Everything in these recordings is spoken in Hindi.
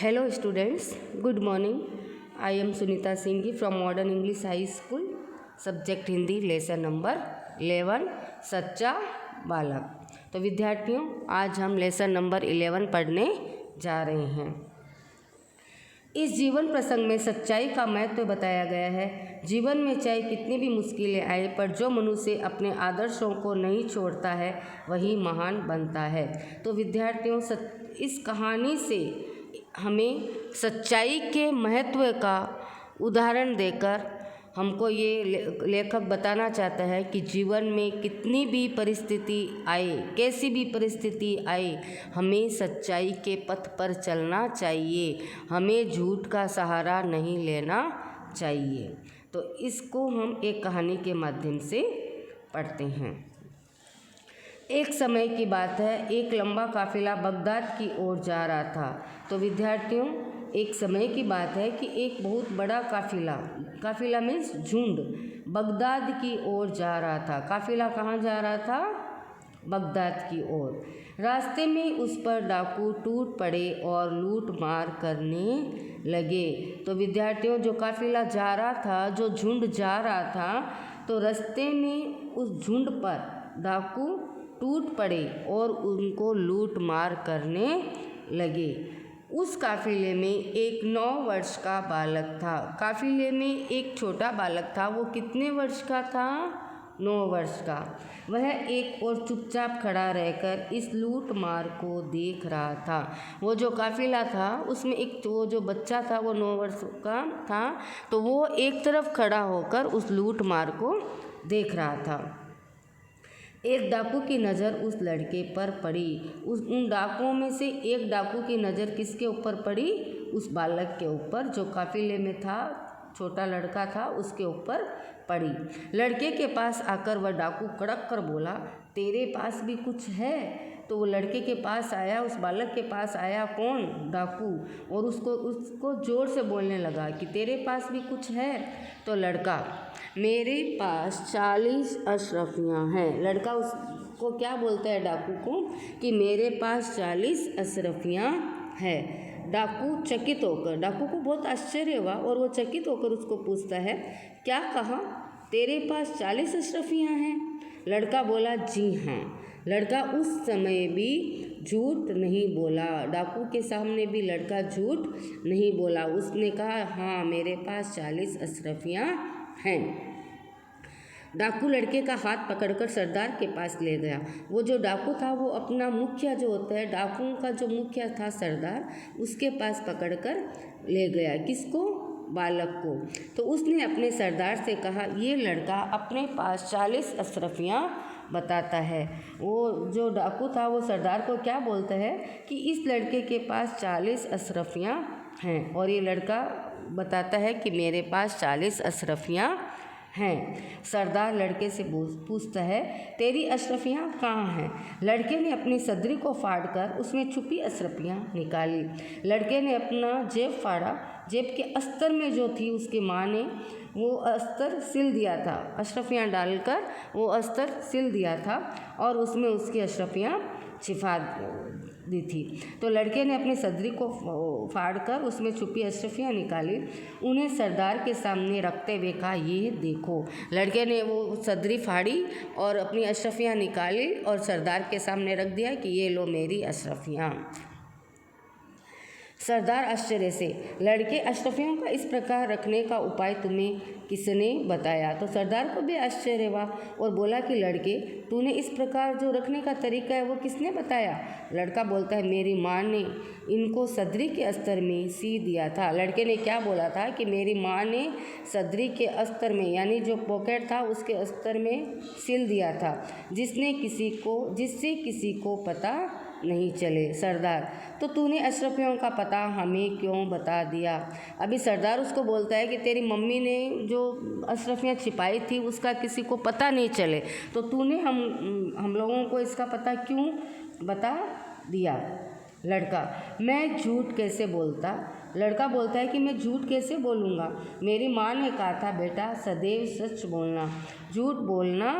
Hello students, good morning. I am Sunita Singhi from Modern English High School, subject Hindi, lesson number 11 सच्चा बालक। तो विद्यार्थियों, आज हम लेसन नंबर 11 पढ़ने जा रहे हैं। इस जीवन प्रसंग में सच्चाई का महत्व बताया गया है। जीवन में चाहे कितनी भी मुश्किलें आए, पर जो मनुष्य अपने आदर्शों को नहीं छोड़ता है वही महान बनता है। तो विद्यार्थियों, इस कहानी से हमें सच्चाई के महत्व का उदाहरण देकर हमको ये लेखक बताना चाहता है कि जीवन में कितनी भी परिस्थिति आए, कैसी भी परिस्थिति आए, हमें सच्चाई के पथ पर चलना चाहिए, हमें झूठ का सहारा नहीं लेना चाहिए। तो इसको हम एक कहानी के माध्यम से पढ़ते हैं। एक समय की बात है, एक लंबा काफिला बगदाद की ओर जा रहा था। तो विद्यार्थियों, एक समय की बात है कि एक बहुत बड़ा काफिला मीन्स झुंड बगदाद की ओर जा रहा था। काफिला कहाँ जा रहा था? बगदाद की ओर। रास्ते में उस पर डाकू टूट पड़े और लूट मार करने लगे। तो विद्यार्थियों, जो काफिला जा रहा था, जो झुंड जा रहा था, तो रास्ते में उस झुंड पर डाकू टूट पड़े और उनको लूट मार करने लगे। उस काफिले में एक 9 वर्ष का बालक था। काफिले में एक छोटा बालक था। वो कितने वर्ष का था? 9 वर्ष का। वह एक और चुपचाप खड़ा रहकर इस लूट मार को देख रहा था। वो जो काफिला था उसमें एक वो जो बच्चा था वो 9 वर्ष का था, तो वो एक तरफ खड़ा होकर उस लूट मार को देख रहा था। एक डाकू की नज़र उस लड़के पर पड़ी। उन डाकुओं में से एक डाकू की नज़र किसके ऊपर पड़ी? उस बालक के ऊपर, जो काफिले में था, छोटा लड़का था, उसके ऊपर पड़ी। लड़के के पास आकर वह डाकू कड़क कर बोला, तेरे पास भी कुछ है? तो वो लड़के के पास आया, उस बालक के पास आया। कौन? डाकू। और उसको ज़ोर से बोलने लगा कि तेरे पास भी कुछ है? तो लड़का, मेरे पास 40 अशरफियाँ हैं। लड़का उसको क्या बोलता है? डाकू को, कि मेरे पास 40 अशरफियाँ हैं। डाकू चकित होकर, डाकू को बहुत आश्चर्य हुआ और वो चकित होकर उसको पूछता है, क्या कहा? तेरे पास 40 अशरफियाँ हैं? लड़का बोला, जी हाँ। लड़का उस समय भी झूठ नहीं बोला। डाकू के सामने भी लड़का झूठ नहीं बोला। उसने कहा, हाँ, मेरे पास 40 अशरफियाँ हैं। डाकू लड़के का हाथ पकड़कर सरदार के पास ले गया। वो जो डाकू था वो अपना मुखिया जो होता है, डाकुओं का जो मुखिया था सरदार, उसके पास पकड़कर ले गया। किसको? बालक को। तो उसने अपने सरदार से कहा, ये लड़का अपने पास 40 अशरफियाँ बताता है। वो जो डाकू था वो सरदार को क्या बोलता है कि इस लड़के के पास 40 अशरफियाँ हैं, और ये लड़का बताता है कि मेरे पास 40 अशरफियाँ हैं। सरदार लड़के से पूछता है, तेरी अशरफियाँ कहाँ हैं? लड़के ने अपनी सदरी को फाड़कर उसमें छुपी अशरफियाँ निकाली। लड़के ने अपना जेब फाड़ा। जेब के अस्तर में जो थी, उसकी माँ ने वो अस्तर सिल दिया था। अशरफियाँ डालकर वो अस्तर सिल दिया था और उसमें उसकी अशरफियाँ छिपा दी थी। तो लड़के ने अपनी सदरी को फाड़कर उसमें छुपी अशरफियाँ निकाली। उन्हें सरदार के सामने रखते हुए कहा, ये देखो। लड़के ने वो सदरी फाड़ी और अपनी अशरफियाँ निकाली और सरदार के सामने रख दिया कि ये लो मेरी अशरफियाँ। सरदार आश्चर्य से, लड़के, अशरफियों का इस प्रकार रखने का उपाय तुम्हें किसने बताया? तो सरदार को भी आश्चर्य हुआ और बोला कि लड़के, तूने इस प्रकार जो रखने का तरीका है वो किसने बताया? लड़का बोलता है, मेरी माँ ने इनको सदरी के अस्तर में सी दिया था। लड़के ने क्या बोला था कि मेरी माँ ने सदरी के अस्तर में, यानी जो पॉकेट था उसके अस्तर में सिल दिया था, जिससे किसी को पता नहीं चले। सरदार, तो तूने अशरफियों का पता हमें क्यों बता दिया? अभी सरदार उसको बोलता है कि तेरी मम्मी ने जो अशरफियाँ छिपाई थी उसका किसी को पता नहीं चले, तो तूने हम लोगों को इसका पता क्यों बता दिया? लड़का, मैं झूठ कैसे बोलता? लड़का बोलता है कि मैं झूठ कैसे बोलूँगा? मेरी माँ ने कहा था, बेटा, सदैव सच बोलना, झूठ बोलना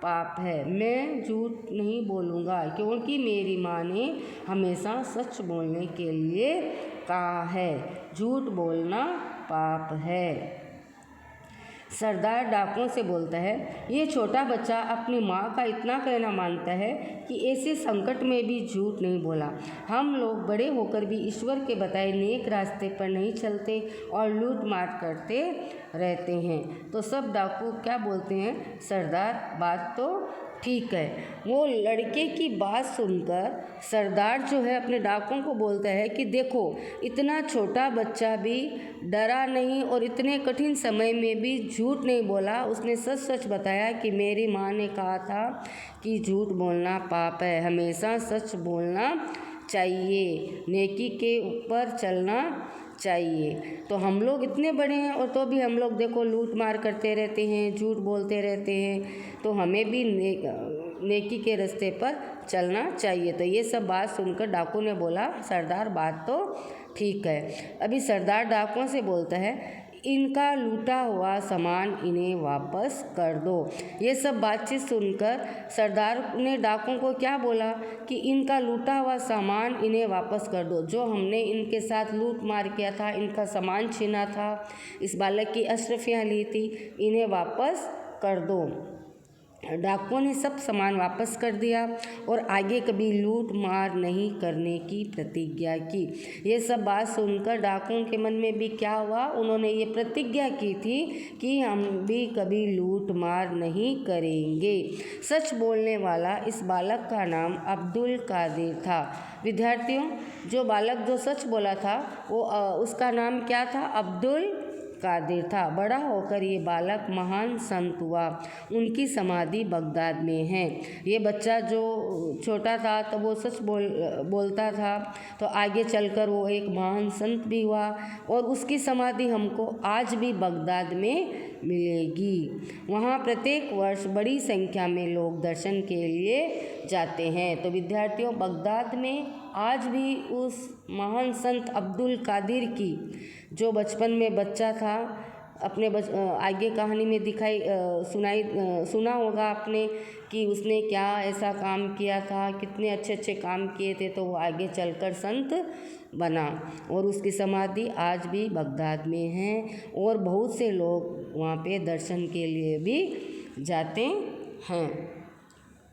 पाप है। मैं झूठ नहीं बोलूँगा क्योंकि मेरी माँ ने हमेशा सच बोलने के लिए कहा है। झूठ बोलना पाप है। सरदार डाकुओं से बोलता है, ये छोटा बच्चा अपनी माँ का इतना कहना मानता है कि ऐसे संकट में भी झूठ नहीं बोला। हम लोग बड़े होकर भी ईश्वर के बताए नेक रास्ते पर नहीं चलते और लूट मार करते रहते हैं। तो सब डाकू क्या बोलते हैं, सरदार बात तो ठीक है। वो लड़के की बात सुनकर सरदार जो है अपने डाकुओं को बोलता है कि देखो, इतना छोटा बच्चा भी डरा नहीं और इतने कठिन समय में भी झूठ नहीं बोला। उसने सच सच बताया कि मेरी माँ ने कहा था कि झूठ बोलना पाप है, हमेशा सच बोलना चाहिए, नेकी के ऊपर चलना चाहिए। तो हम लोग इतने बड़े हैं और तो भी हम लोग देखो लूट मार करते रहते हैं, झूठ बोलते रहते हैं। तो हमें भी नेकी के रास्ते पर चलना चाहिए। तो ये सब बात सुनकर डाकू ने बोला, सरदार बात तो ठीक है। अभी सरदार डाकुओं से बोलता है, इनका लूटा हुआ सामान इन्हें वापस कर दो। ये सब बातचीत सुनकर सरदार ने डाकुओं को क्या बोला कि इनका लूटा हुआ सामान इन्हें वापस कर दो। जो हमने इनके साथ लूट मार किया था, इनका सामान छीना था, इस बालक की अशरफियाँ ली थी, इन्हें वापस कर दो। डाकुओं ने सब सामान वापस कर दिया और आगे कभी लूट मार नहीं करने की प्रतिज्ञा की। ये सब बात सुनकर डाकुओं के मन में भी क्या हुआ, उन्होंने ये प्रतिज्ञा की थी कि हम भी कभी लूट मार नहीं करेंगे। सच बोलने वाला इस बालक का नाम अब्दुल कादिर था। विद्यार्थियों, जो बालक जो सच बोला था वो उसका नाम क्या था, अब्दुल कादिर था। बड़ा होकर ये बालक महान संत हुआ। उनकी समाधि बगदाद में है। ये बच्चा जो छोटा था तो वो सच बोलता था, तो आगे चलकर वो एक महान संत भी हुआ और उसकी समाधि हमको आज भी बगदाद में मिलेगी। वहाँ प्रत्येक वर्ष बड़ी संख्या में लोग दर्शन के लिए जाते हैं। तो विद्यार्थियों, बगदाद में आज भी उस महान संत अब्दुल कादिर की, जो बचपन में बच्चा था, अपने आगे कहानी में सुना होगा आपने कि उसने क्या ऐसा काम किया था, कितने अच्छे अच्छे काम किए थे, तो वो आगे चलकर संत बना और उसकी समाधि आज भी बगदाद में है और बहुत से लोग वहाँ पे दर्शन के लिए भी जाते हैं।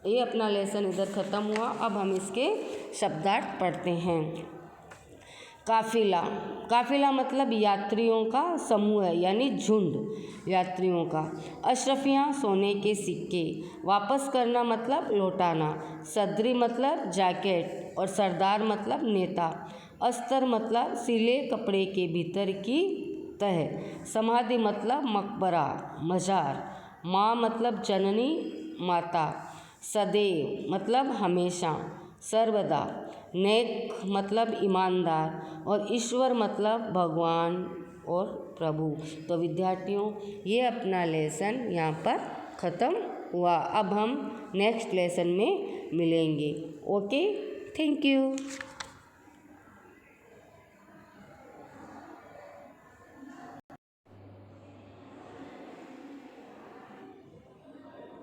ये अपना लेसन इधर ख़त्म हुआ। अब हम इसके शब्दार्थ पढ़ते हैं। काफिला, काफिला मतलब यात्रियों का समूह है, यानी झुंड यात्रियों का। अशरफियाँ सोने के सिक्के। वापस करना मतलब लौटाना। सदरी मतलब जैकेट और सरदार मतलब नेता। अस्तर मतलब सिले कपड़े के भीतर की तह। समाधि मतलब मकबरा, मज़ार। माँ मतलब जननी, माता। सदैव मतलब हमेशा, सर्वदा। नेक मतलब ईमानदार और ईश्वर मतलब भगवान और प्रभु। तो विद्यार्थियों, ये अपना लेसन यहाँ पर ख़त्म हुआ। अब हम नेक्स्ट लेसन में मिलेंगे। Okay, thank you.